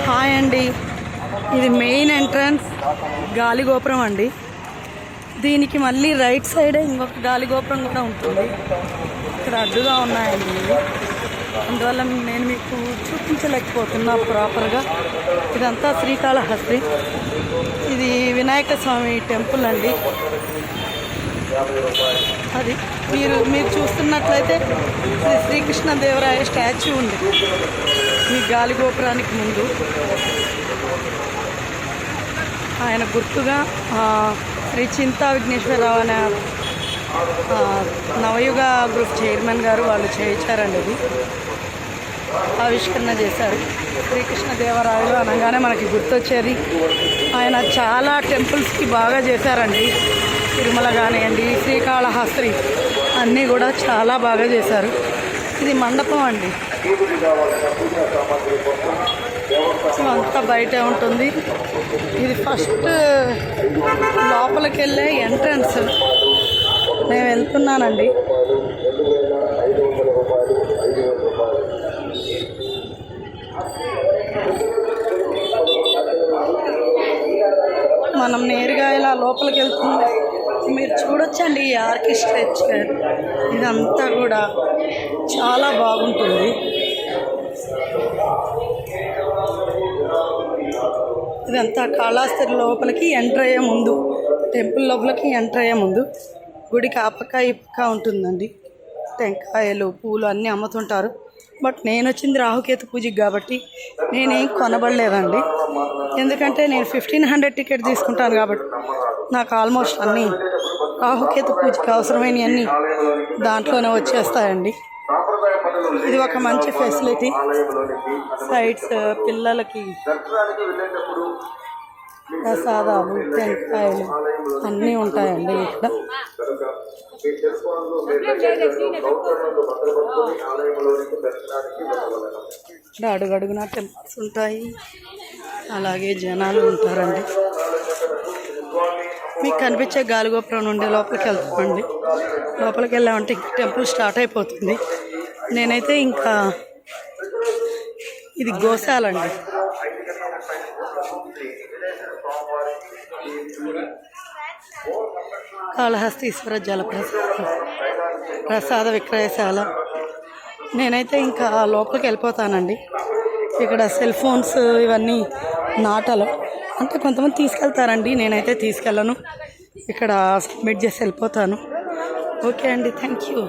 Hi అండి, ఇది main entrance గాలిగోపురం అండి. దీనికి మళ్ళీ రైట్ సైడే ఇంకొక గాలిగోపురం కూడా ఉంటుంది. ఇక్కడ అడ్డుగా ఉన్నాయండి ఇవి, అందువల్ల నేను మీకు చూపించలేకపోతున్నా ప్రాపర్గా. ఇదంతా శ్రీకాళహస్తి. ఇది వినాయక స్వామి టెంపుల్ అండి. అది మీరు చూస్తున్నట్లయితే శ్రీకృష్ణదేవరాయ స్టాచ్యూ ఉంది ఈ గాలిగోపురానికి ముందు. ఆయన గుర్తుగా శ్రీ చింతా విఘ్నేశ్వరరావు అనే నవయుగ గ్రూప్ చైర్మన్ గారు వాళ్ళు చేయించారండి. ఇది ఆవిష్కరణ చేశారు. శ్రీకృష్ణదేవరాయలు అనగానే మనకి గుర్తొచ్చేది ఆయన చాలా టెంపుల్స్కి బాగా చేశారండి. తిరుమల కానివ్వండి, శ్రీకాళహస్తి అన్నీ కూడా చాలా బాగా చేశారు. ఇది మండపం అండి, అంతా బయటే ఉంటుంది. ఇది ఫస్ట్ లోపలికి వెళ్ళే ఎంట్రన్స్. నేను వెళ్తున్నానండి. మనం నేరుగా ఇలా లోపలికి వెళ్తున్నాం. మీరు చూడొచ్చండి ఈ ఆర్కిస్ట్రేచర్, ఇదంతా కూడా చాలా బాగుంటుంది. ఇదంతా కాళహస్తి లోపలికి ఎంటర్ అయ్యే ముందు, టెంపుల్ లోపలికి ఎంటర్ అయ్యే ముందు గుడికి ఆ పక్క ఈ పక్క ఉంటుందండి. టెంకాయలు పూలు అన్నీ అమ్ముతుంటారు. బట్ నేను వచ్చింది రాహుకేతు పూజకి కాబట్టి నేనేం కొనబడలేదండి. ఎందుకంటే నేను 1500 టికెట్ తీసుకుంటాను కాబట్టి నాకు ఆల్మోస్ట్ అన్నీ రాహుకేతు పూజకి అవసరమైనవన్నీ దాంట్లోనే వచ్చేస్తాయండి. ఇది ఒక మంచి ఫెసిలిటీ. సైడ్స్ పిల్లలకి ప్రసాదాలు, టెంకాయలు అన్నీ ఉంటాయండి ఇక్కడ. ఇక్కడ అడుగడుగునా టెంపుల్స్ ఉంటాయి, అలాగే జనాలు ఉంటారండి. మీకు కనిపించే గాలిగోపురం నుండి లోపలికి వెళ్తామండి. లోపలికి వెళ్ళామంటే టెంపుల్ స్టార్ట్ అయిపోతుంది. నేనైతే ఇంకా ఇది గోశాల అండి. కాళహస్తీశ్వర ప్రసాద విక్రయశాల. నేనైతే ఇంకా లోపలికి వెళ్ళిపోతానండి. ఇక్కడ సెల్ ఫోన్స్ ఇవన్నీ నాటలు అంటే కొంతమంది తీసుకెళ్తారండి, నేనైతే తీసుకెళ్ళను. ఇక్కడ సబ్మిట్ చేసి వెళ్ళిపోతాను. ఓకే అండి, థ్యాంక్ యూ.